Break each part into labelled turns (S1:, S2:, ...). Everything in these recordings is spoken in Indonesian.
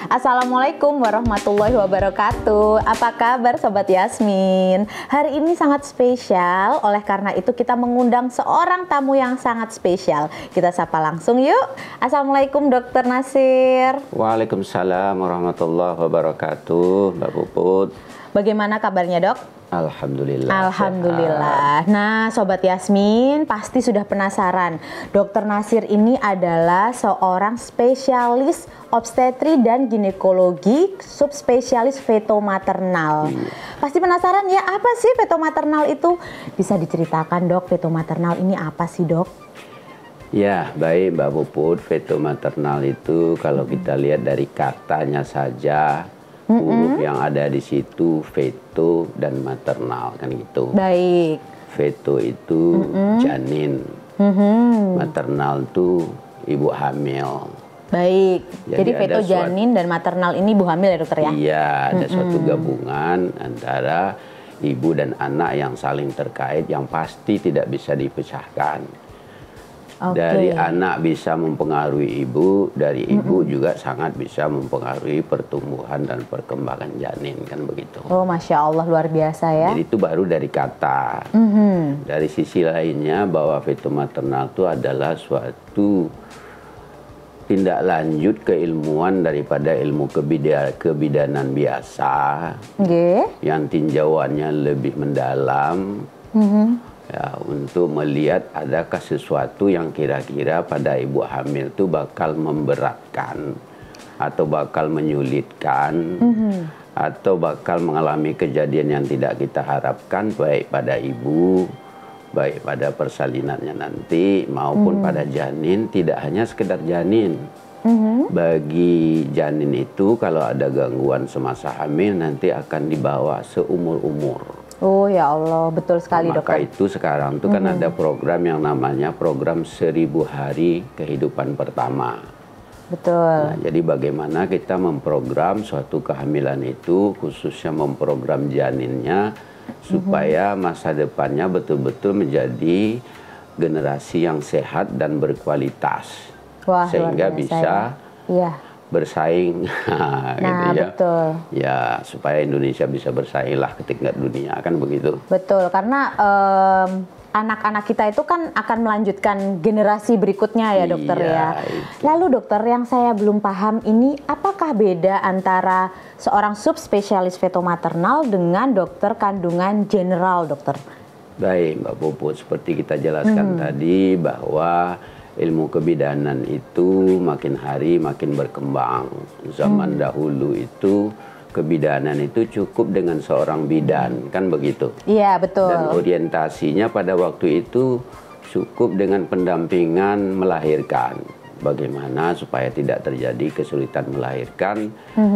S1: Assalamualaikum warahmatullahi wabarakatuh. Apa kabar Sobat Yasmin? Hari ini sangat spesial, oleh karena itu kita mengundang seorang tamu yang sangat spesial. Kita sapa langsung yuk. Assalamualaikum Dokter Nasir.
S2: Waalaikumsalam warahmatullahi wabarakatuh, Mbak Puput.
S1: Bagaimana kabarnya dok?
S2: Alhamdulillah.
S1: Alhamdulillah.
S2: Sehat.
S1: Nah, Sobat Yasmin pasti sudah penasaran. Dokter Nasir ini adalah seorang spesialis obstetri dan ginekologi, subspesialis feto maternal. Pasti penasaran ya, apa sih feto maternal itu? Bisa diceritakan dok, feto maternal ini apa sih dok?
S2: Ya, baik Mbak Puput. Feto maternal itu kalau kita lihat dari katanya saja, huruf yang ada di situ feto dan maternal kan gitu.
S1: Baik.
S2: Feto itu janin, maternal itu ibu hamil.
S1: Baik. Jadi feto
S2: ada
S1: janin dan maternal ini ibu hamil ya dokter ya?
S2: Iya, ada suatu gabungan antara ibu dan anak yang saling terkait yang pasti tidak bisa dipecahkan. Dari anak bisa mempengaruhi ibu, dari ibu juga sangat bisa mempengaruhi pertumbuhan dan perkembangan janin, kan begitu.
S1: Oh, Masya Allah, luar biasa ya.
S2: Jadi itu baru dari kata. Dari sisi lainnya bahwa feto maternal itu adalah suatu tindak lanjut keilmuan daripada ilmu kebidanan biasa, yang tinjauannya lebih mendalam. Ya, untuk melihat adakah sesuatu yang kira-kira pada ibu hamil itu bakal memberatkan atau bakal menyulitkan atau bakal mengalami kejadian yang tidak kita harapkan baik pada ibu, baik pada persalinannya nanti maupun pada janin. Tidak hanya sekedar janin. Bagi janin itu kalau ada gangguan semasa hamil nanti akan dibawa seumur-umur.
S1: Oh ya Allah, betul sekali
S2: Maka
S1: dokter.
S2: itu sekarang itu kan ada program yang namanya program 1000 hari kehidupan pertama.
S1: Betul.
S2: Nah, jadi bagaimana kita memprogram suatu kehamilan itu, khususnya memprogram janinnya, supaya masa depannya betul-betul menjadi generasi yang sehat dan berkualitas.
S1: Wah,
S2: sehingga bisa bersaing, gitu ya.
S1: Betul.
S2: Ya, supaya Indonesia bisa bersaing lah ke tingkat dunia, kan begitu.
S1: Betul, karena anak-anak kita itu kan akan melanjutkan generasi berikutnya ya dokter ya.
S2: Itu.
S1: Lalu dokter, yang saya belum paham ini, apakah beda antara seorang subspesialis feto maternal dengan dokter kandungan general dokter?
S2: Baik Mbak Puput, seperti kita jelaskan tadi bahwa ilmu kebidanan itu makin hari makin berkembang. Zaman dahulu itu kebidanan itu cukup dengan seorang bidan, kan begitu?
S1: Iya, betul.
S2: Dan orientasinya pada waktu itu cukup dengan pendampingan melahirkan. Bagaimana supaya tidak terjadi kesulitan melahirkan,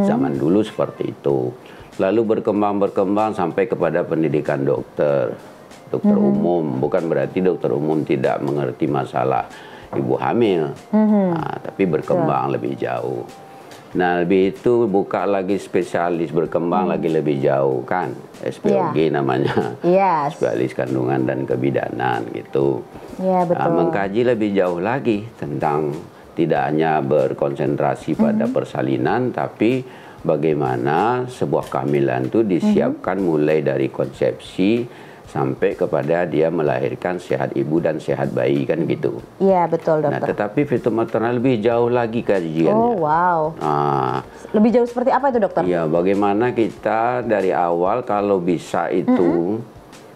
S2: zaman dulu seperti itu. Lalu berkembang sampai kepada pendidikan dokter umum. Bukan berarti dokter umum tidak mengerti masalah ibu hamil, tapi berkembang lebih jauh. Nah, lebih itu buka lagi spesialis, berkembang lagi lebih jauh kan, SPOG namanya, spesialis kandungan dan kebidanan gitu. Betul. Mengkaji lebih jauh lagi tentang tidak hanya berkonsentrasi pada persalinan, tapi bagaimana sebuah kehamilan itu disiapkan mulai dari konsepsi sampai kepada dia melahirkan sehat ibu dan sehat bayi, kan gitu.
S1: Iya, betul dokter.
S2: Nah, tetapi feto maternal lebih jauh lagi kajiannya.
S1: Oh wow. Lebih jauh seperti apa itu dokter?
S2: Iya, bagaimana kita dari awal kalau bisa itu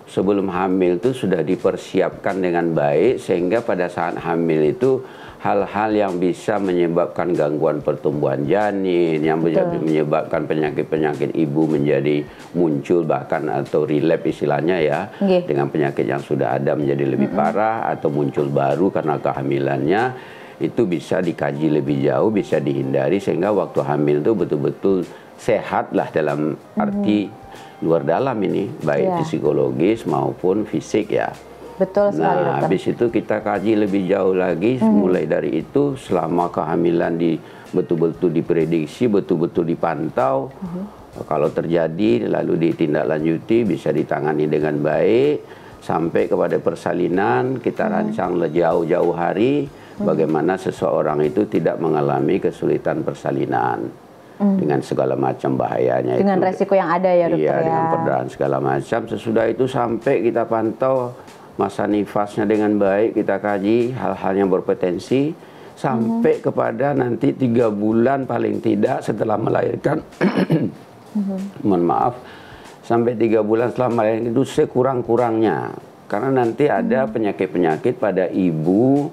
S2: sebelum hamil itu sudah dipersiapkan dengan baik, sehingga pada saat hamil itu hal-hal yang bisa menyebabkan gangguan pertumbuhan janin, yang menyebabkan penyakit-penyakit ibu menjadi muncul bahkan atau relapse istilahnya ya, dengan penyakit yang sudah ada menjadi lebih parah atau muncul baru karena kehamilannya, itu bisa dikaji lebih jauh, bisa dihindari sehingga waktu hamil itu betul-betul sehat lah dalam arti luar dalam ini, baik psikologis maupun fisik ya.
S1: Betul sekali dokter.
S2: Habis itu kita kaji lebih jauh lagi, mulai dari itu selama kehamilan betul-betul diprediksi, betul-betul dipantau. Kalau terjadi lalu ditindaklanjuti, bisa ditangani dengan baik sampai kepada persalinan. Kita rancang jauh-jauh hari bagaimana seseorang itu tidak mengalami kesulitan persalinan. dengan segala macam bahayanya
S1: dengan
S2: itu.
S1: resiko yang ada ya dokter
S2: Iya,
S1: ya.
S2: dengan perdarahan segala macam. Sesudah itu sampai kita pantau masa nifasnya dengan baik, kita kaji hal-hal yang berpotensi sampai kepada nanti 3 bulan paling tidak setelah melahirkan. Mohon maaf, sampai 3 bulan setelah melahirkan itu sekurang-kurangnya. Karena nanti ada penyakit-penyakit pada ibu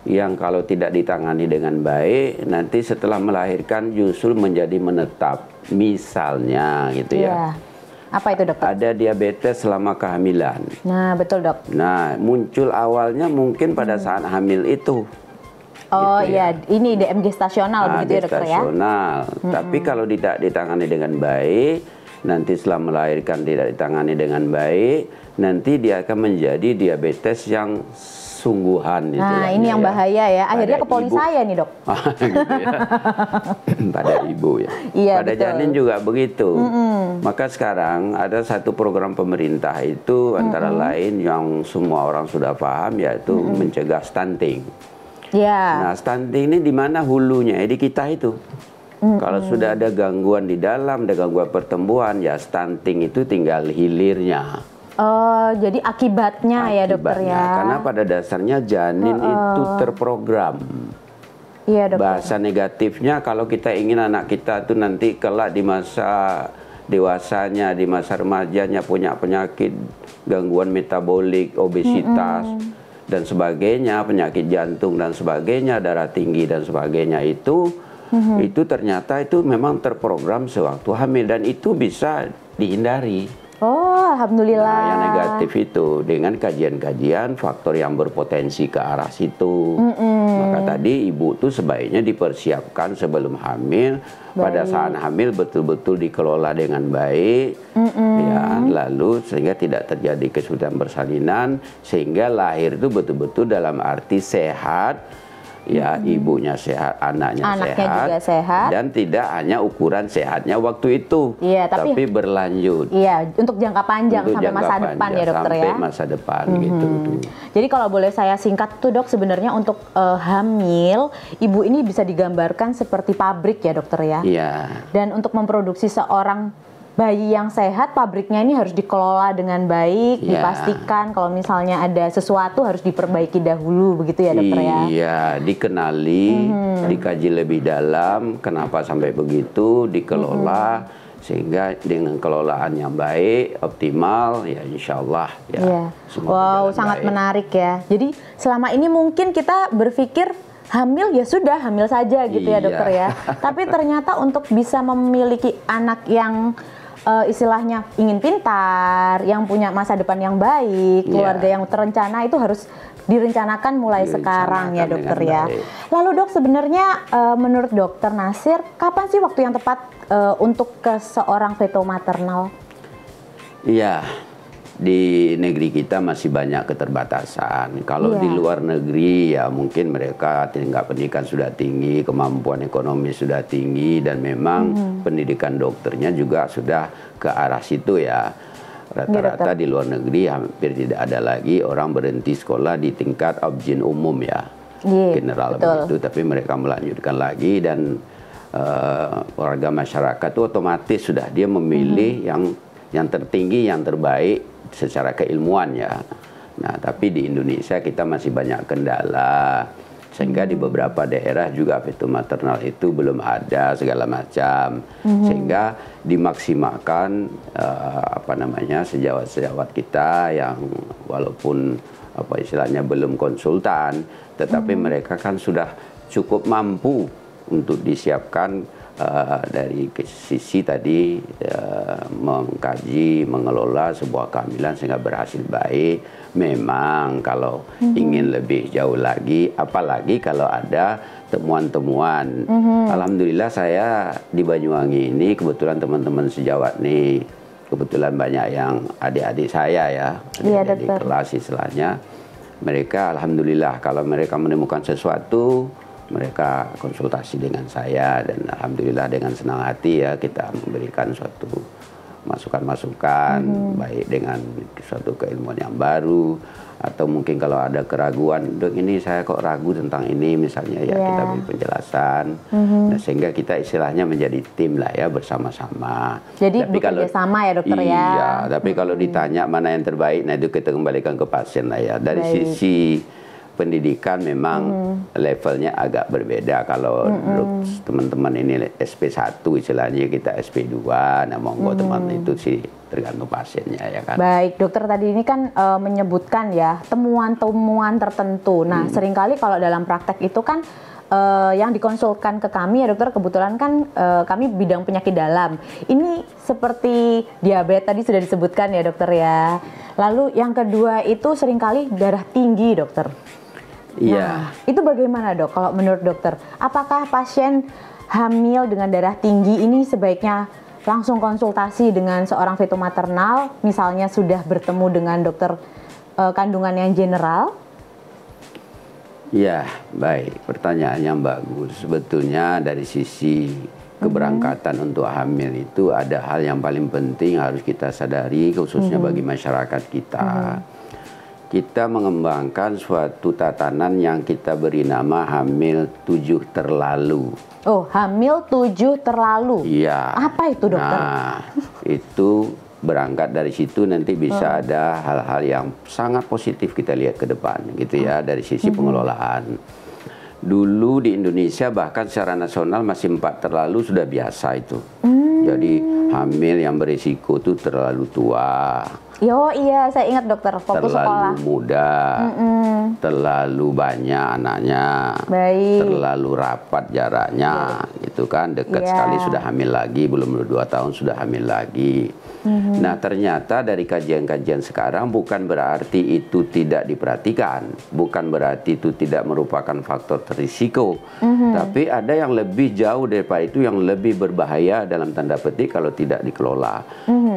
S2: yang kalau tidak ditangani dengan baik, nanti setelah melahirkan justru menjadi menetap. Misalnya gitu ya.
S1: Apa itu dokter?
S2: Ada diabetes selama kehamilan.
S1: Nah betul dok.
S2: Nah muncul awalnya mungkin pada saat hamil itu.
S1: Oh
S2: gitu
S1: iya, ini DM gestasional begitu ya dokter ya?
S2: Gestasional. Tapi kalau tidak ditangani dengan baik, nanti setelah melahirkan tidak ditangani dengan baik, nanti dia akan menjadi diabetes yang sungguhan.
S1: Nah ini yang bahaya ya, akhirnya ke poli saya nih dok.
S2: Gitu ya. Pada ibu ya.
S1: Iya,
S2: pada
S1: betul.
S2: janin juga begitu. Maka sekarang ada satu program pemerintah itu antara lain yang semua orang sudah paham, yaitu mencegah stunting. Nah stunting ini di mana hulunya? Di kita itu. Kalau sudah ada gangguan di dalam, ada gangguan pertumbuhan, ya stunting itu tinggal hilirnya.
S1: Oh, jadi akibatnya ya dokter ya?
S2: Karena pada dasarnya janin itu terprogram.
S1: Iya dokter.
S2: Bahasa negatifnya kalau kita ingin anak kita tuh nanti kelak di masa dewasanya, di masa remajanya punya penyakit, gangguan metabolik, obesitas dan sebagainya, penyakit jantung dan sebagainya, darah tinggi dan sebagainya itu ternyata itu memang terprogram sewaktu hamil dan itu bisa dihindari.
S1: Oh, alhamdulillah.
S2: Nah, yang negatif itu dengan kajian-kajian faktor yang berpotensi ke arah situ. Maka tadi ibu tuh sebaiknya dipersiapkan sebelum hamil. Pada saat hamil betul-betul dikelola dengan baik, ya, lalu sehingga tidak terjadi kesulitan persalinan, sehingga lahir itu betul-betul dalam arti sehat. Ya, ibunya sehat, anaknya
S1: juga sehat,
S2: dan tidak hanya ukuran sehatnya waktu itu, tapi berlanjut.
S1: Iya, untuk jangka panjang untuk sampai jangka masa depan ya dokter ya.
S2: Sampai masa depan gitu.
S1: Jadi kalau boleh saya singkat tuh dok, sebenarnya untuk hamil, ibu ini bisa digambarkan seperti pabrik ya dokter ya.
S2: Iya.
S1: Dan untuk memproduksi seorang bayi yang sehat, pabriknya ini harus dikelola dengan baik, dipastikan kalau misalnya ada sesuatu harus diperbaiki dahulu, begitu ya dokter ya?
S2: Iya, dikenali, dikaji lebih dalam, kenapa sampai begitu, dikelola, sehingga dengan kelolaan yang baik, optimal, ya insya Allah. Ya,
S1: wow, sangat baik. Menarik ya. Jadi selama ini mungkin kita berpikir, hamil ya sudah, hamil saja gitu ya dokter ya. Tapi ternyata untuk bisa memiliki anak yang istilahnya ingin pintar, yang punya masa depan yang baik, keluarga yang terencana itu harus direncanakan mulai sekarang ya dokter ya. Lalu dok, sebenarnya menurut dokter Nasir, kapan sih waktu yang tepat untuk ke seorang feto maternal? Iya.
S2: Di negeri kita masih banyak keterbatasan. Kalau di luar negeri ya mungkin mereka tingkat pendidikan sudah tinggi, kemampuan ekonomi sudah tinggi, dan memang pendidikan dokternya juga sudah ke arah situ ya. Rata-rata di luar negeri hampir tidak ada lagi orang berhenti sekolah di tingkat objin umum ya, general begitu, tapi mereka melanjutkan lagi dan warga masyarakat itu otomatis sudah dia memilih yang tertinggi, yang terbaik secara keilmuan ya. Nah, tapi di Indonesia kita masih banyak kendala, sehingga di beberapa daerah juga feto maternal itu belum ada segala macam, sehingga dimaksimalkan sejawat-sejawat kita yang walaupun istilahnya belum konsultan, tetapi mereka kan sudah cukup mampu untuk disiapkan dari sisi tadi mengkaji, mengelola sebuah kehamilan sehingga berhasil baik. Memang kalau ingin lebih jauh lagi, apalagi kalau ada temuan-temuan. Alhamdulillah saya di Banyuwangi ini kebetulan teman-teman sejawat nih, kebetulan banyak yang adik-adik saya ya, adik-adik kelas istilahnya. Mereka alhamdulillah kalau mereka menemukan sesuatu, mereka konsultasi dengan saya, dan alhamdulillah dengan senang hati ya kita memberikan suatu masukan-masukan, baik dengan suatu keilmuan yang baru, atau mungkin kalau ada keraguan, dok ini saya kok ragu tentang ini misalnya, ya kita beri penjelasan. Nah, sehingga kita istilahnya menjadi tim lah ya, bersama-sama.
S1: Jadi bekerja sama ya dokter ya?
S2: Iya, tapi kalau ditanya mana yang terbaik, nah itu kita kembalikan ke pasien lah ya. Dari sisi pendidikan memang levelnya agak berbeda. Kalau teman-teman ini SP1 istilahnya, kita SP2, nah monggo teman itu sih tergantung pasiennya ya kan.
S1: Baik, dokter tadi ini kan menyebutkan ya temuan-temuan tertentu. Nah, seringkali kalau dalam praktek itu kan yang dikonsulkan ke kami ya dokter, kebetulan kan kami bidang penyakit dalam. Ini seperti diabetes tadi sudah disebutkan ya dokter ya. Lalu yang kedua itu seringkali darah tinggi dokter.
S2: Iya.
S1: Nah, itu bagaimana dok kalau menurut dokter? Apakah pasien hamil dengan darah tinggi ini sebaiknya langsung konsultasi dengan seorang fetomaternal, misalnya sudah bertemu dengan dokter kandungan yang general?
S2: Ya, baik. Pertanyaan yang bagus. Sebetulnya dari sisi keberangkatan untuk hamil itu ada hal yang paling penting harus kita sadari, khususnya bagi masyarakat kita. Kita mengembangkan suatu tatanan yang kita beri nama hamil 7 terlalu.
S1: Oh, hamil 7 terlalu.
S2: Iya.
S1: Apa itu dokter?
S2: Nah, itu berangkat dari situ nanti bisa ada hal-hal yang sangat positif kita lihat ke depan gitu ya, dari sisi pengelolaan. Dulu di Indonesia bahkan secara nasional masih 4 terlalu sudah biasa itu. Jadi hamil yang berisiko itu terlalu tua.
S1: Yo iya, saya ingat dokter, fokus
S2: terlalu
S1: sekolah.
S2: muda, terlalu banyak anaknya, terlalu rapat jaraknya, gitu kan, dekat sekali sudah hamil lagi, belum 2 tahun sudah hamil lagi. Nah ternyata dari kajian-kajian sekarang bukan berarti itu tidak diperhatikan, bukan berarti itu tidak merupakan faktor risiko, tapi ada yang lebih jauh daripada itu yang lebih berbahaya dalam tanda petik kalau tidak dikelola.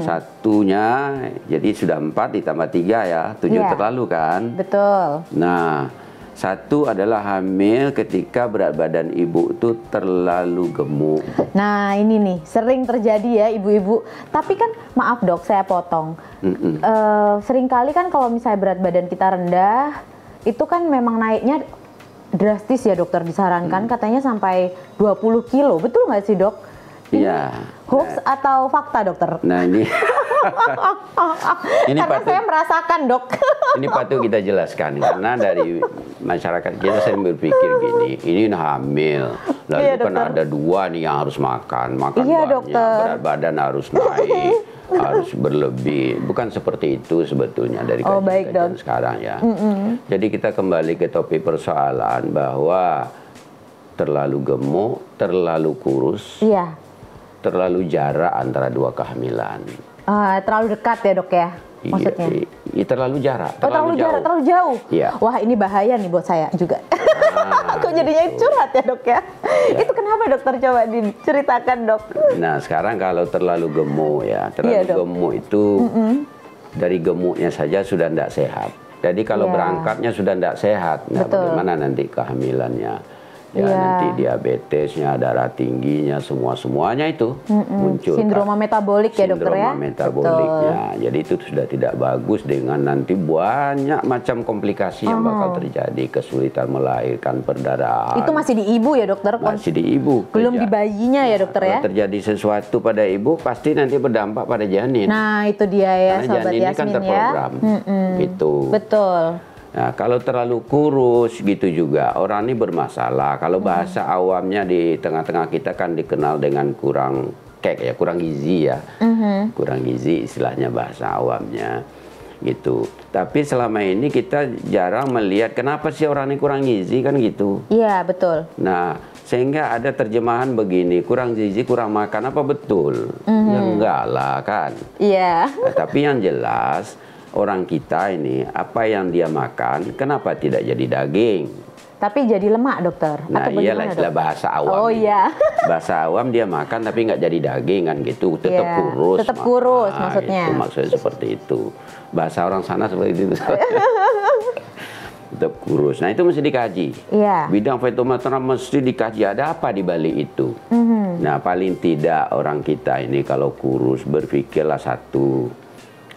S2: Satunya, jadi sudah 4 ditambah 3 ya, 7 terlalu kan?
S1: Betul.
S2: Nah, satu adalah hamil ketika berat badan ibu itu terlalu gemuk.
S1: Nah ini nih, sering terjadi ya ibu-ibu. Tapi kan, maaf dok, saya potong. Seringkali kan kalau misalnya berat badan kita rendah, itu kan memang naiknya drastis ya dokter, disarankan katanya sampai 20 kilo. Betul nggak sih dok?
S2: Iya.
S1: Hoax atau fakta dokter?
S2: Nah ini
S1: karena patut, saya merasakan dok.
S2: Ini patut kita jelaskan karena dari masyarakat kita sering berpikir gini, ini hamil, lalu kan ada 2 nih yang harus makan banyak, berat badan harus naik, harus berlebih. Bukan seperti itu sebetulnya dari kajian sekarang ya. Jadi kita kembali ke topik persoalan bahwa terlalu gemuk, terlalu kurus, terlalu jarak antara 2 kehamilan.
S1: Terlalu dekat ya dok ya, maksudnya?
S2: Iya, terlalu jarak.
S1: Terlalu jauh.
S2: Iya.
S1: Wah ini bahaya nih buat saya juga. Kok jadinya curhat ya dok ya? Itu kenapa dokter, coba diceritakan dok?
S2: Nah sekarang kalau terlalu gemuk ya, terlalu gemuk itu dari gemuknya saja sudah tidak sehat. Jadi kalau berangkatnya sudah tidak sehat, nah bagaimana nanti kehamilannya? Ya nanti diabetesnya, darah tingginya, semuanya itu muncul.
S1: Sindroma metabolik ya dokter ya?
S2: Sindroma metaboliknya. Jadi itu sudah tidak bagus, dengan nanti banyak macam komplikasi yang bakal terjadi. Kesulitan melahirkan, perdarahan.
S1: Itu masih di ibu ya dokter?
S2: Masih di ibu.
S1: Belum di bayinya ya dokter ya?
S2: Kalau terjadi sesuatu pada ibu pasti nanti berdampak pada janin.
S1: Nah itu dia ya.
S2: Karena janin ini kan terprogram. Gitu.
S1: Betul.
S2: Nah, kalau terlalu kurus gitu juga, orang ini bermasalah. Kalau bahasa awamnya di tengah-tengah kita kan dikenal dengan kurang gizi ya. Kurang gizi istilahnya bahasa awamnya gitu. Tapi selama ini kita jarang melihat kenapa sih orang ini kurang gizi kan gitu.
S1: Iya, betul.
S2: Nah, sehingga ada terjemahan begini, kurang gizi, kurang makan, apa betul? Ya enggak lah kan.
S1: Iya.
S2: Nah, tapi yang jelas orang kita ini apa yang dia makan, kenapa tidak jadi daging?
S1: Tapi jadi lemak dokter?
S2: Nah iyalah istilah bahasa awam.
S1: Oh iya.
S2: Bahasa awam dia makan tapi nggak jadi daging kan gitu, tetap kurus.
S1: Tetap kurus maksudnya.
S2: Itu maksudnya seperti itu. Bahasa orang sana seperti itu. Tetap kurus. Nah itu mesti dikaji.
S1: Iya.
S2: Bidang fetomaternal mesti dikaji, ada apa di balik itu. Nah, paling tidak orang kita ini kalau kurus berpikirlah satu,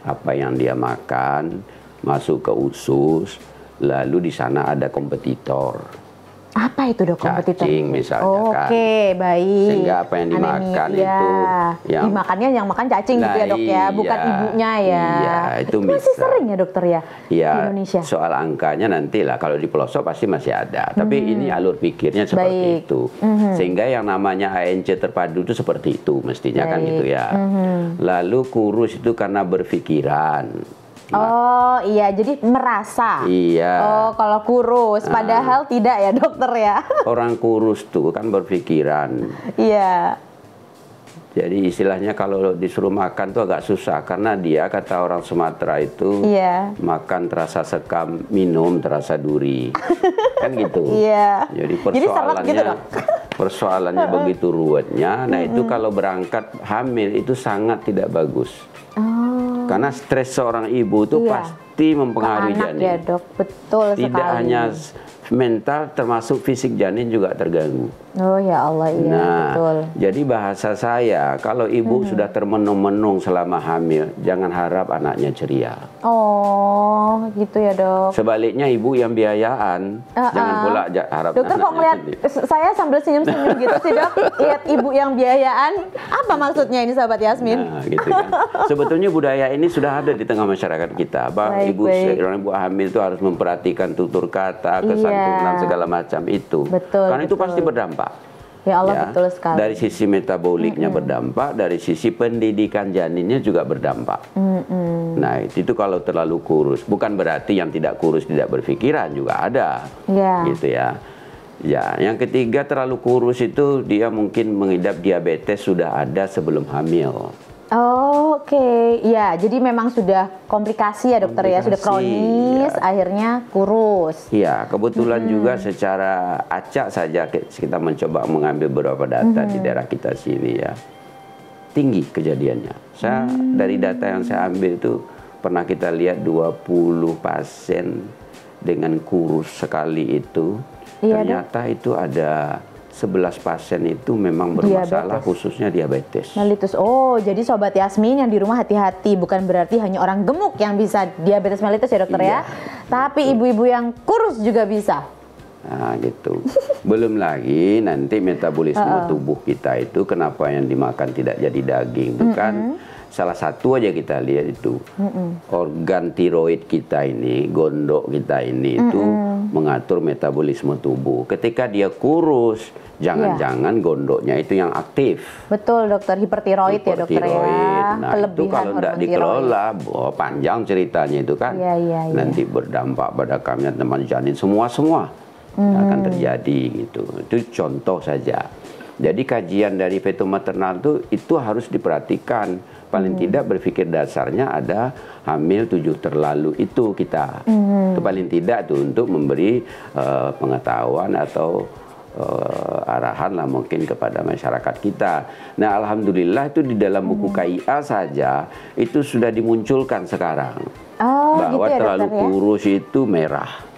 S2: apa yang dia makan masuk ke usus, lalu di sana ada kompetitor.
S1: Apa itu dok kompetitor?
S2: Cacing misalnya kan.
S1: Oke, baik.
S2: Sehingga apa yang dimakan
S1: Anemia,
S2: itu
S1: yang dimakannya yang makan cacing gitu ya dok ya, bukan ibunya ya.
S2: Iya, itu
S1: masih sering ya dokter ya di
S2: Iya,
S1: Indonesia.
S2: soal angkanya nanti lah, kalau di pelosok pasti masih ada. Tapi ini alur pikirnya seperti itu. Sehingga yang namanya ANC terpadu itu seperti itu mestinya kan gitu ya. Lalu kurus itu karena berpikiran.
S1: Oh iya, jadi merasa.
S2: Iya.
S1: Oh kalau kurus, padahal tidak ya dokter ya.
S2: Orang kurus tuh kan berpikiran.
S1: Iya.
S2: Jadi istilahnya kalau disuruh makan tuh agak susah, karena dia kata orang Sumatera itu makan terasa sekam, minum terasa duri. Kan gitu.
S1: Iya.
S2: Jadi
S1: seret gitu, dok?
S2: persoalannya begitu ruwetnya. Nah itu kalau berangkat hamil itu sangat tidak bagus. Karena stres seorang ibu itu pasti mempengaruhi janin.
S1: Ya dok, betul
S2: Tidak
S1: sekali.
S2: hanya mental, termasuk fisik janin juga terganggu.
S1: Oh ya Allah, iya betul.
S2: Jadi bahasa saya, kalau ibu sudah termenung-menung selama hamil, jangan harap anaknya ceria.
S1: Oh, gitu ya dok.
S2: Sebaliknya ibu yang biayaan, jangan pula harap
S1: dokter kok ngeliat saya sambil senyum-senyum gitu sih dok, lihat ibu yang biayaan, apa maksudnya ini sahabat Yasmin?
S2: Nah, gitu kan. Sebetulnya budaya ini sudah ada di tengah masyarakat kita. Orang ibu hamil itu harus memperhatikan tutur kata, kesantunan segala macam itu.
S1: Betul.
S2: Karena itu pasti berdampak.
S1: Ya Allah, betul sekali.
S2: Dari sisi metaboliknya berdampak, dari sisi pendidikan janinnya juga berdampak. Nah itu kalau terlalu kurus, bukan berarti yang tidak kurus tidak berpikiran, juga ada. Gitu ya. Ya, yang ketiga terlalu kurus itu dia mungkin mengidap diabetes sudah ada sebelum hamil.
S1: Oke, ya, jadi memang sudah komplikasi ya dokter ya, sudah kronis, akhirnya kurus.
S2: Iya, kebetulan juga secara acak saja kita mencoba mengambil beberapa data di daerah kita sini ya, tinggi kejadiannya. Saya dari data yang saya ambil itu pernah kita lihat 20 pasien dengan kurus sekali itu, ternyata itu ada 11 pasien itu memang bermasalah, khususnya diabetes. Mellitus.
S1: Oh, jadi sobat Yasmin yang di rumah hati-hati, bukan berarti hanya orang gemuk yang bisa diabetes mellitus ya dokter ya. Tapi ibu-ibu yang kurus juga bisa.
S2: Nah gitu. Belum lagi nanti metabolisme tubuh kita itu kenapa yang dimakan tidak jadi daging, bukan? Salah satu aja kita lihat itu organ tiroid kita ini, gondok kita ini itu mengatur metabolisme tubuh. Ketika dia kurus, jangan-jangan gondoknya itu yang aktif.
S1: Betul dokter, hipertiroid ya dokter ya.
S2: Nah itu kalau tidak dikelola, panjang ceritanya itu kan. Nanti berdampak pada kehamilan teman janin semua akan terjadi gitu. Itu contoh saja. Jadi kajian dari feto maternal itu harus diperhatikan. Paling tidak berpikir dasarnya ada hamil 7 terlalu itu kita. Itu paling tidak tuh untuk memberi pengetahuan atau arahan lah mungkin kepada masyarakat kita. Nah alhamdulillah itu di dalam buku KIA saja itu sudah dimunculkan sekarang. Bahwa gitu ya, terlalu kurus itu merah.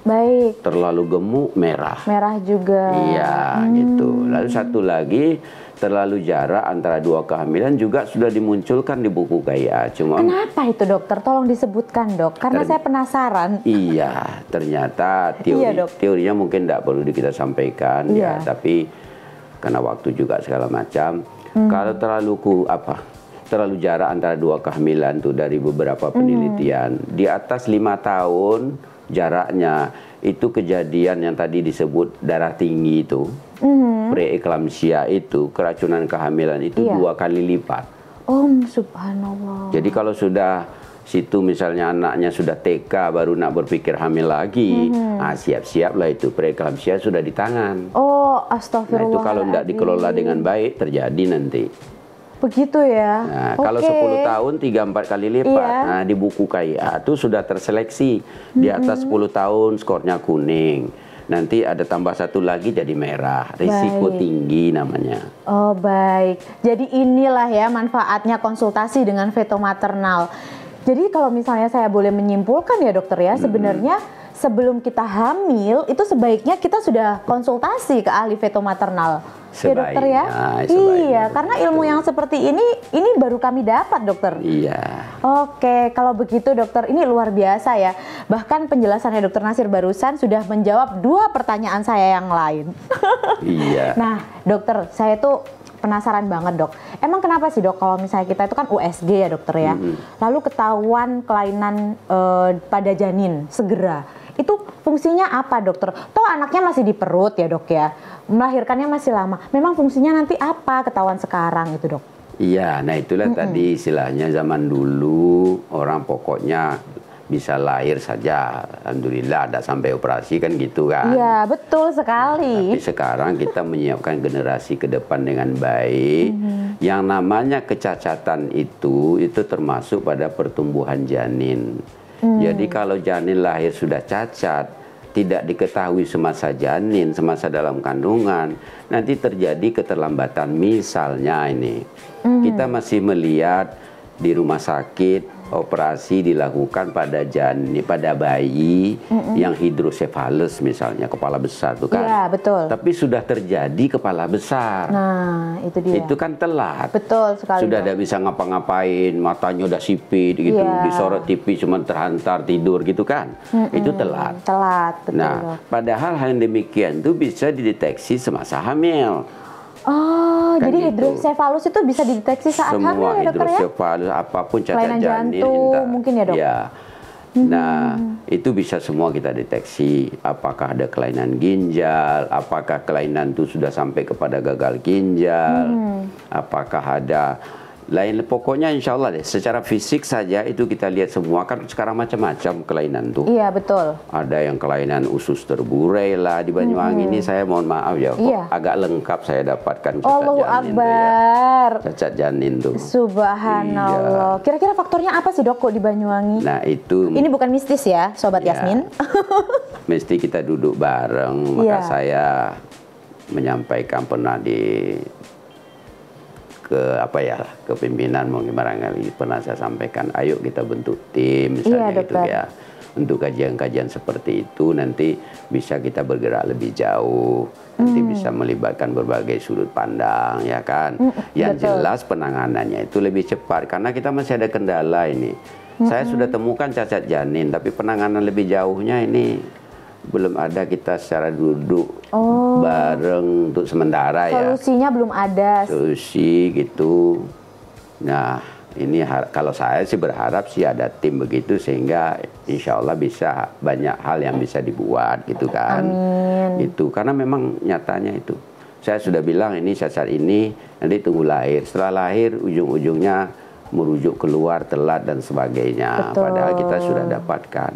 S1: Baik.
S2: Terlalu gemuk merah.
S1: Merah juga.
S2: Iya gitu. Lalu satu lagi, terlalu jarak antara 2 kehamilan juga sudah dimunculkan di buku KIA. Cuma
S1: kenapa itu dokter? Tolong disebutkan dok, karena saya penasaran.
S2: Iya, ternyata teorinya mungkin tidak perlu kita sampaikan ya, tapi karena waktu juga segala macam. Kalau terlalu jarak antara 2 kehamilan tuh dari beberapa penelitian di atas 5 tahun jaraknya itu kejadian yang tadi disebut darah tinggi itu, preeklamsia itu, keracunan kehamilan itu 2 kali lipat.
S1: Subhanallah.
S2: Jadi kalau sudah situ misalnya anaknya sudah TK baru nak berpikir hamil lagi, siap-siaplah itu preeklamsia sudah di tangan.
S1: Astagfirullah.
S2: Nah itu kalau tidak dikelola dengan baik terjadi nanti.
S1: Begitu ya.
S2: Nah, kalau 10 tahun 3-4 kali lipat. Nah, di buku KIA itu sudah terseleksi. Di atas 10 tahun skornya kuning. Nanti ada tambah 1 lagi jadi merah. Risiko tinggi namanya.
S1: Oh, baik. Jadi inilah ya manfaatnya konsultasi dengan feto maternal. Jadi kalau misalnya saya boleh menyimpulkan ya dokter ya, sebenarnya sebelum kita hamil itu sebaiknya kita sudah konsultasi ke ahli feto maternal. Ya dokter ya? Iya, karena ilmu yang seperti ini baru kami dapat dokter.
S2: Iya.
S1: Oke, kalau begitu dokter, ini luar biasa ya. Bahkan penjelasannya dokter Nasir barusan sudah menjawab 2 pertanyaan saya yang lain.
S2: Iya.
S1: Nah dokter, saya tuh penasaran banget dok. Emang kenapa sih dok kalau misalnya kita itu kan USG ya dokter ya. Lalu ketahuan kelainan pada janin segera. Itu fungsinya apa dokter? Toh anaknya masih di perut ya dok ya. Melahirkannya masih lama. Memang fungsinya nanti apa ketahuan sekarang itu dok?
S2: Iya, nah itulah tadi istilahnya zaman dulu orang pokoknya bisa lahir saja. Alhamdulillah ada sampai operasi kan gitu kan.
S1: Iya betul sekali.
S2: Tapi sekarang kita menyiapkan generasi ke depan dengan baik. Yang namanya kecacatan itu termasuk pada pertumbuhan janin. Jadi kalau janin lahir sudah cacat, tidak diketahui semasa janin, semasa dalam kandungan, nanti terjadi keterlambatan. Misalnya ini, kita masih melihat di rumah sakit operasi dilakukan pada janin, pada bayi yang hidrosefalus misalnya, kepala besar tuh kan.
S1: Iya, betul.
S2: Tapi sudah terjadi kepala besar.
S1: Nah, itu dia.
S2: Itu kan telat.
S1: Betul sekali.
S2: Sudah tidak bisa ngapa-ngapain, matanya udah sipit gitu, disorot TV cuma terhantar tidur gitu kan. Itu telat.
S1: Telat, betul.
S2: Nah, padahal hal yang demikian itu bisa dideteksi semasa hamil.
S1: Oh,
S2: Kan
S1: jadi
S2: gitu.
S1: hidrosefalus itu bisa dideteksi saat hamil ya dokter ya?
S2: Semua hidrosefalus, apapun cacat
S1: Kelainan
S2: janin.
S1: jantung mungkin ya dok?
S2: Ya. Nah, itu bisa semua kita deteksi. Apakah ada kelainan ginjal, apakah kelainan itu sudah sampai kepada gagal ginjal, apakah ada lain, pokoknya insya Allah deh, secara fisik saja itu kita lihat semua, kan sekarang macam-macam kelainan tuh.
S1: Iya betul.
S2: Ada yang kelainan usus terburai lah di Banyuwangi ini, saya mohon maaf ya, kok agak lengkap saya dapatkan cacat
S1: Allahu
S2: janin
S1: Akbar.
S2: tuh ya. Cacat janin tuh.
S1: Subhanallah. Kira-kira faktornya apa sih dok kok di Banyuwangi?
S2: Nah itu.
S1: Ini bukan mistis ya, Sobat Yasmin.
S2: Mesti kita duduk bareng, maka saya menyampaikan pernah ke pimpinan, mungkin barangkali pernah saya sampaikan, ayo kita bentuk tim misalnya gitu ya, untuk kajian-kajian seperti itu, nanti bisa kita bergerak lebih jauh, nanti bisa melibatkan berbagai sudut pandang ya kan. Yang jelas penanganannya itu lebih cepat karena kita masih ada kendala ini. Saya sudah temukan cacat janin, tapi penanganan lebih jauhnya ini belum ada, kita secara duduk bareng untuk sementara ya.
S1: Solusinya belum ada.
S2: Solusi gitu. Nah ini kalau saya sih berharap sih ada tim begitu sehingga insya Allah bisa banyak hal yang bisa dibuat gitu kan.
S1: Amin.
S2: Itu karena memang nyatanya itu. Saya sudah bilang ini cacat ini nanti tunggu lahir. Setelah lahir ujung-ujungnya merujuk keluar telat dan sebagainya.
S1: Betul.
S2: Padahal kita sudah dapatkan.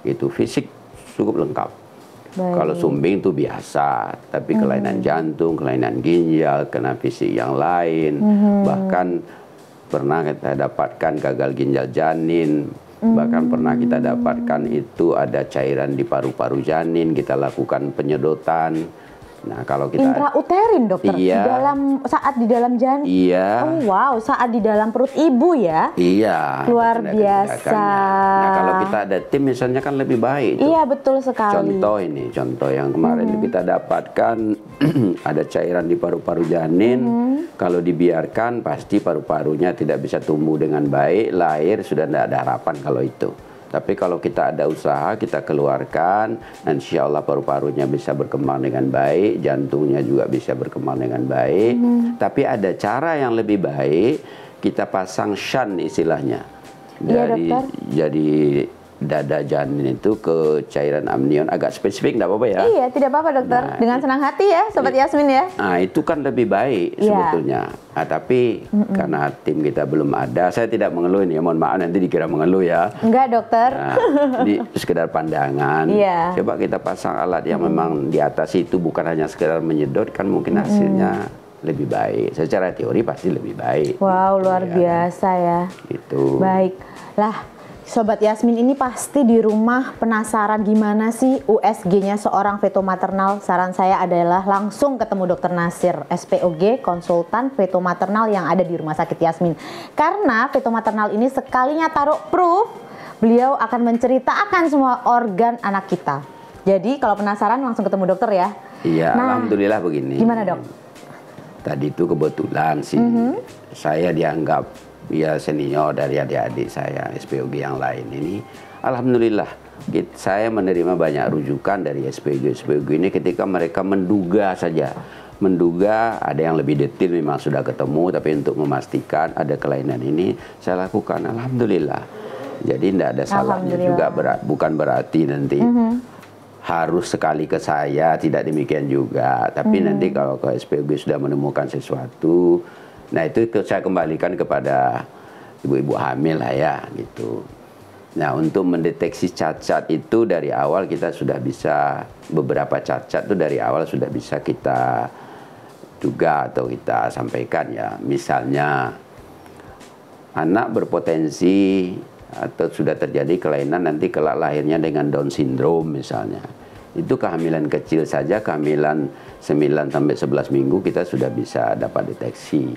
S2: Itu fisik cukup lengkap. Kalau sumbing itu biasa, tapi kelainan jantung, kelainan ginjal, kena fisik yang lain, bahkan pernah kita dapatkan gagal ginjal janin, bahkan pernah kita dapatkan itu ada cairan di paru-paru janin, kita lakukan penyedotan. Nah, kalau kita
S1: intrauterin dokter, saat di dalam janin.
S2: Iya.
S1: Oh wow, saat di dalam perut ibu ya.
S2: Iya.
S1: Luar biasa.
S2: Nah, kalau kita ada tim misalnya kan lebih baik.
S1: Iya, betul sekali.
S2: Contoh yang kemarin kita dapatkan ada cairan di paru-paru janin. Kalau dibiarkan pasti paru-parunya tidak bisa tumbuh dengan baik, lahir sudah tidak ada harapan kalau itu. Tapi kalau kita ada usaha, kita keluarkan, insya Allah paru-parunya bisa berkembang dengan baik, jantungnya juga bisa berkembang dengan baik. Tapi ada cara yang lebih baik, kita pasang shunt istilahnya. Jadi dada janin itu ke cairan amnion, agak spesifik, tidak apa-apa ya?
S1: Iya, tidak apa-apa dokter. Nah, dengan senang hati ya, Sobat Yasmin ya.
S2: Nah, itu kan lebih baik sebetulnya. Nah, tapi karena tim kita belum ada, saya tidak mengeluh ini ya, mohon maaf nanti dikira mengeluh ya.
S1: Enggak dokter.
S2: Nah, ini sekedar pandangan. Coba kita pasang alat yang memang di atas itu bukan hanya sekedar menyedot, kan mungkin hasilnya lebih baik. Secara teori pasti lebih baik.
S1: Wow, luar biasa ya.
S2: Itu.
S1: Baik. Lah, Sobat Yasmin ini pasti di rumah penasaran gimana sih USG-nya seorang feto maternal. Saran saya adalah langsung ketemu Dokter Nasir, SPOG, konsultan feto maternal yang ada di Rumah Sakit Yasmin. Karena feto maternal ini sekalinya taruh proof beliau akan menceritakan semua organ anak kita. Jadi kalau penasaran langsung ketemu dokter ya.
S2: Iya, alhamdulillah begini.
S1: Gimana dok?
S2: Tadi itu kebetulan sih saya dianggap ya senior dari adik-adik saya SPOG yang lain ini. Alhamdulillah saya menerima banyak rujukan dari SPOG ini ketika mereka menduga saja. Menduga ada yang lebih detail memang sudah ketemu, tapi untuk memastikan ada kelainan ini saya lakukan. Alhamdulillah. Jadi tidak ada salahnya juga, bukan berarti nanti harus sekali ke saya, tidak demikian juga. Tapi nanti kalau ke SPOG sudah menemukan sesuatu, nah itu saya kembalikan kepada ibu-ibu hamil lah ya gitu. Nah untuk mendeteksi cacat itu dari awal kita sudah bisa, beberapa cacat itu dari awal sudah bisa kita duga atau kita sampaikan ya. Misalnya anak berpotensi atau sudah terjadi kelainan nanti kelak lahirnya dengan Down syndrome misalnya. Itu kehamilan kecil saja, kehamilan 9 sampai 11 minggu kita sudah bisa dapat deteksi.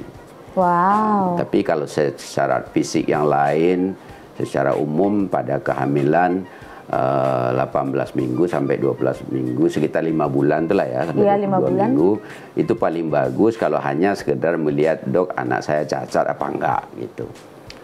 S1: Wow.
S2: Tapi kalau secara fisik yang lain, secara umum pada kehamilan 18 minggu sampai 12 minggu, sekitar 5 bulan itulah ya, sampai 22 minggu, itu paling bagus kalau hanya sekedar melihat dok anak saya cacat apa enggak gitu.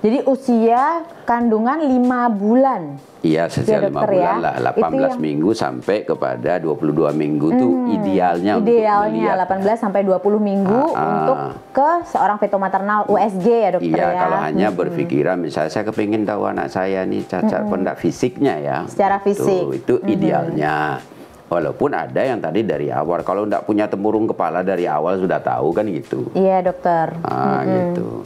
S1: Jadi usia kandungan 5 bulan.
S2: Iya, sejak 5 bulan lah, 18 minggu sampai kepada 22 minggu itu idealnya untuk melihat.
S1: 18 sampai 20 minggu untuk ke seorang fetomaternal USG ya dokter ya.
S2: Iya, kalau hanya berpikiran misalnya saya kepingin tahu anak saya nih cacat pendak fisiknya ya.
S1: Secara fisik.
S2: Itu idealnya. Walaupun ada yang tadi dari awal, kalau enggak punya tempurung kepala dari awal sudah tahu kan gitu.
S1: Iya dokter.
S2: Gitu.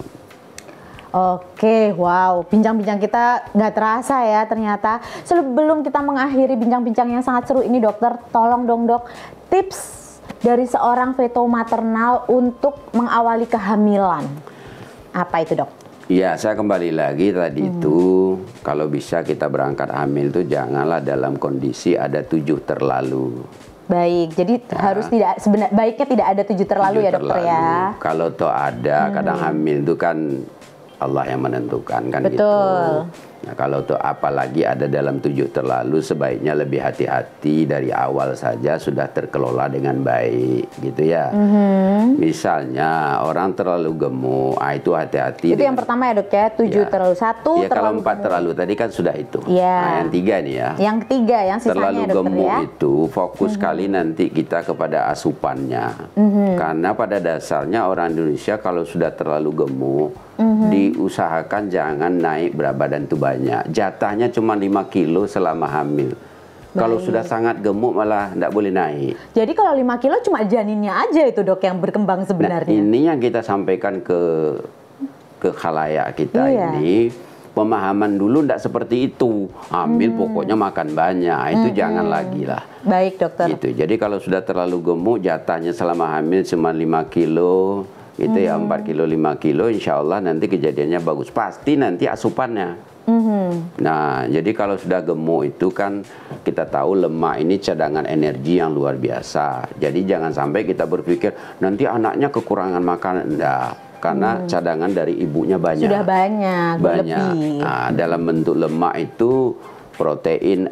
S1: Oke, wow, bincang-bincang kita nggak terasa ya ternyata. Sebelum kita mengakhiri bincang-bincang yang sangat seru ini dokter, tolong dong dok, tips dari seorang fetomaternal untuk mengawali kehamilan. Apa itu dok?
S2: Iya, saya kembali lagi tadi itu, kalau bisa kita berangkat hamil itu janganlah dalam kondisi ada 7 terlalu.
S1: Baik, jadi harus tidak, baiknya tidak ada 7 terlalu ya dokter ya.
S2: Kalau toh ada, kadang hamil itu kan Allah yang menentukan kan.
S1: Betul.
S2: Gitu. Nah kalau tuh apalagi ada dalam 7 terlalu, sebaiknya lebih hati-hati dari awal saja sudah terkelola dengan baik gitu ya. Misalnya orang terlalu gemuk, itu hati-hati.
S1: Itu yang pertama ya dok ya, 7 terlalu, 1
S2: ya, kalau 4 terlalu tadi kan sudah itu. Nah, yang 3 nih ya.
S1: Yang ketiga, yang sisanya
S2: terlalu
S1: dokter
S2: gemuk
S1: ya.
S2: Itu fokus sekali nanti kita kepada asupannya. Karena pada dasarnya orang Indonesia kalau sudah terlalu gemuk, diusahakan jangan naik berat badan itu banyak. Jatahnya cuma 5 kilo selama hamil. Kalau sudah sangat gemuk malah tidak boleh naik.
S1: Jadi kalau 5 kilo cuma janinnya aja itu dok yang berkembang sebenarnya.
S2: Nah, ini yang kita sampaikan ke khalayak kita ini. Pemahaman dulu tidak seperti itu. Hamil pokoknya makan banyak. Itu jangan lagi lah.
S1: Baik dokter.
S2: Gitu. Jadi kalau sudah terlalu gemuk, jatahnya selama hamil cuma 5 kilo. Itu ya 4 kilo, 5 kilo, insya Allah nanti kejadiannya bagus. Pasti nanti asupannya. Nah, jadi kalau sudah gemuk itu kan kita tahu lemak ini cadangan energi yang luar biasa. Jadi jangan sampai kita berpikir nanti anaknya kekurangan makanan. Enggak, karena cadangan dari ibunya banyak.
S1: Sudah banyak. Lebih.
S2: Nah, dalam bentuk lemak itu protein,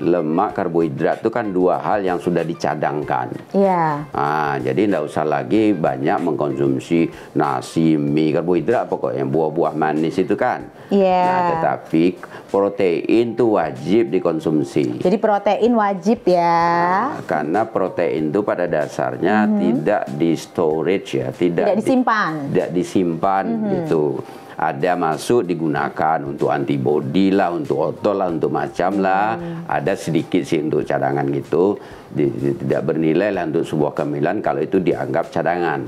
S2: lemak, karbohidrat itu kan 2 hal yang sudah dicadangkan.
S1: Iya.
S2: Nah, jadi tidak usah lagi banyak mengkonsumsi nasi, mie, karbohidrat pokoknya buah-buah manis itu kan.
S1: Iya.
S2: Nah, tetapi protein itu wajib dikonsumsi.
S1: Jadi protein wajib ya.
S2: Nah, karena protein itu pada dasarnya tidak di storage ya, tidak disimpan. Tidak disimpan gitu. Ada masuk digunakan untuk antibodi lah, untuk otot lah, untuk macam lah. Ada sedikit sih untuk cadangan gitu. Tidak bernilai lah untuk sebuah kehamilan kalau itu dianggap cadangan.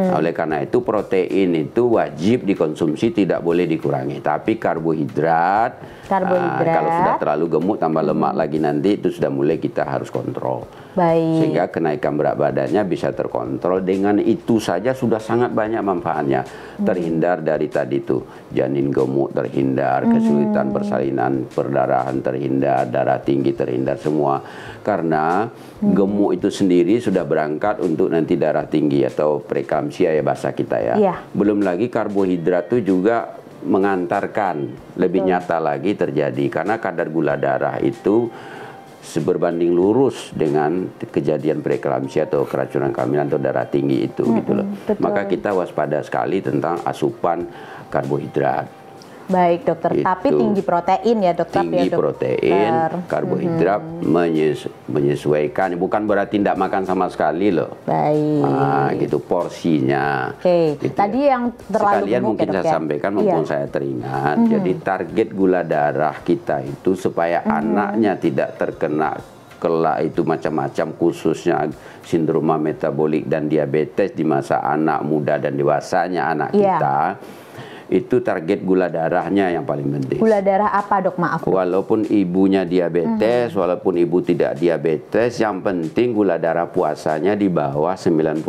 S2: Oleh karena itu protein itu wajib dikonsumsi, tidak boleh dikurangi. Tapi karbohidrat kalau sudah terlalu gemuk tambah lemak lagi nanti itu sudah mulai kita harus kontrol.
S1: Baik.
S2: Sehingga kenaikan berat badannya bisa terkontrol. Dengan itu saja sudah sangat banyak manfaatnya. Terhindar dari tadi tuh janin gemuk terhindar, kesulitan persalinan, perdarahan terhindar, darah tinggi terhindar semua. Karena gemuk itu sendiri sudah berangkat untuk nanti darah tinggi atau preeklamsia ya bahasa kita ya. Belum lagi karbohidrat itu juga mengantarkan lebih nyata lagi terjadi karena kadar gula darah itu seberbanding lurus dengan kejadian preeklamsia atau keracunan kehamilan atau darah tinggi itu gitu loh. Maka kita waspada sekali tentang asupan karbohidrat.
S1: Baik dokter,
S2: Gitu.
S1: tapi tinggi protein ya dokter.
S2: Tinggi protein, karbohidrat menyesuaikan, bukan berarti tidak makan sama sekali loh.
S1: Baik.
S2: Nah, gitu porsinya.
S1: Oke.
S2: Gitu
S1: Tadi
S2: ya.
S1: yang terlalu
S2: Sekalian
S1: gemuk
S2: mungkin
S1: ya,
S2: saya
S1: Dok, ya?
S2: sampaikan mumpung saya teringat. Jadi target gula darah kita itu supaya anaknya tidak terkena kelak itu macam-macam, khususnya sindroma metabolik dan diabetes di masa anak muda dan dewasanya anak kita. Itu target gula darahnya yang paling penting.
S1: Gula darah apa dok? Maaf.
S2: Walaupun ibunya diabetes, walaupun ibu tidak diabetes, yang penting gula darah puasanya di bawah 92.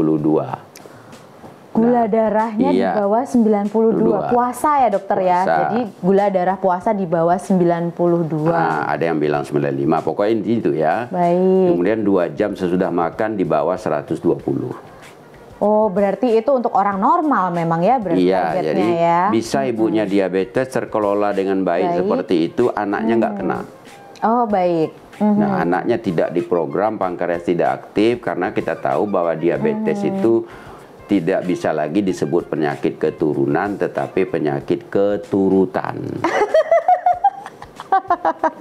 S1: Gula darahnya di bawah 92. Puasa ya dokter ya.
S2: Puasa.
S1: Jadi gula darah puasa di bawah 92.
S2: Nah, ada yang bilang 95. Pokoknya itu ya.
S1: Baik.
S2: Kemudian 2 jam sesudah makan di bawah 120.
S1: Oh, berarti itu untuk orang normal memang ya berarti
S2: Iya,
S1: targetnya
S2: jadi
S1: ya.
S2: bisa ibunya diabetes terkelola dengan baik seperti itu, anaknya nggak kena.
S1: Oh, baik.
S2: Nah, anaknya tidak diprogram, pankreas tidak aktif karena kita tahu bahwa diabetes itu tidak bisa lagi disebut penyakit keturunan, tetapi penyakit keturutan.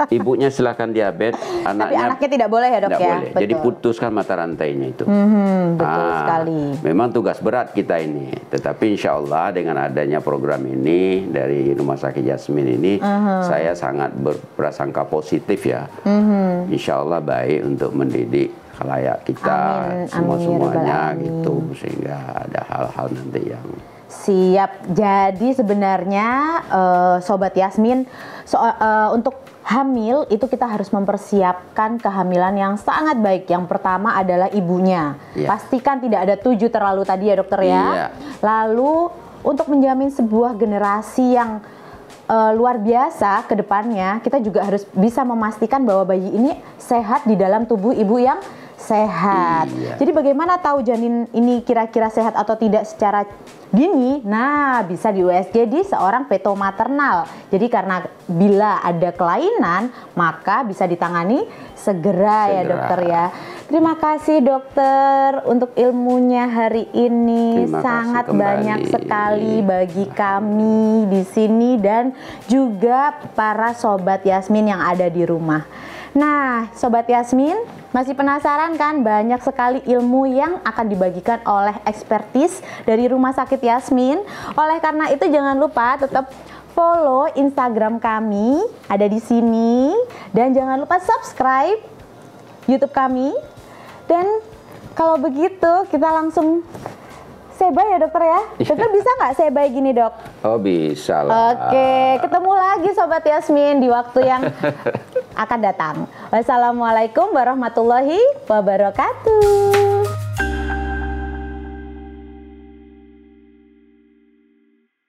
S2: Ibunya silakan diabetes,
S1: Tapi anaknya tidak boleh ya dok
S2: tidak
S1: ya?
S2: boleh.
S1: Betul.
S2: Jadi putuskan mata rantainya itu.
S1: Betul sekali.
S2: Memang tugas berat kita ini, tetapi insya Allah dengan adanya program ini dari Rumah Sakit Yasmin ini, saya sangat berprasangka positif ya. Insya Allah baik untuk mendidik khalayak kita, semuanya gitu, sehingga ada hal-hal nanti yang
S1: Siap. Jadi sebenarnya Sobat Yasmin, untuk hamil itu kita harus mempersiapkan kehamilan yang sangat baik. Yang pertama adalah ibunya. Pastikan tidak ada 7 terlalu tadi ya dokter ya. Lalu untuk menjamin sebuah generasi yang luar biasa ke depannya, kita juga harus bisa memastikan bahwa bayi ini sehat di dalam tubuh ibu yang sehat. Jadi bagaimana tahu janin ini kira-kira sehat atau tidak secara dini? Nah, bisa di USG di seorang feto maternal. Jadi karena bila ada kelainan, maka bisa ditangani segera ya dokter ya. Terima kasih dokter untuk ilmunya hari ini. Sangat banyak sekali bagi kami di sini dan juga para Sobat Yasmin yang ada di rumah. Nah, Sobat Yasmin, masih penasaran kan? Banyak sekali ilmu yang akan dibagikan oleh ekspertis dari Rumah Sakit Yasmin. Oleh karena itu jangan lupa tetap follow Instagram kami, ada di sini. Dan jangan lupa subscribe YouTube kami. Dan kalau begitu kita langsung say bye ya dokter ya. Dokter bisa nggak say bye gini dok?
S2: Oh bisa lah.
S1: Oke, ketemu lagi Sobat Yasmin di waktu yang akan datang. Wassalamualaikum warahmatullahi wabarakatuh.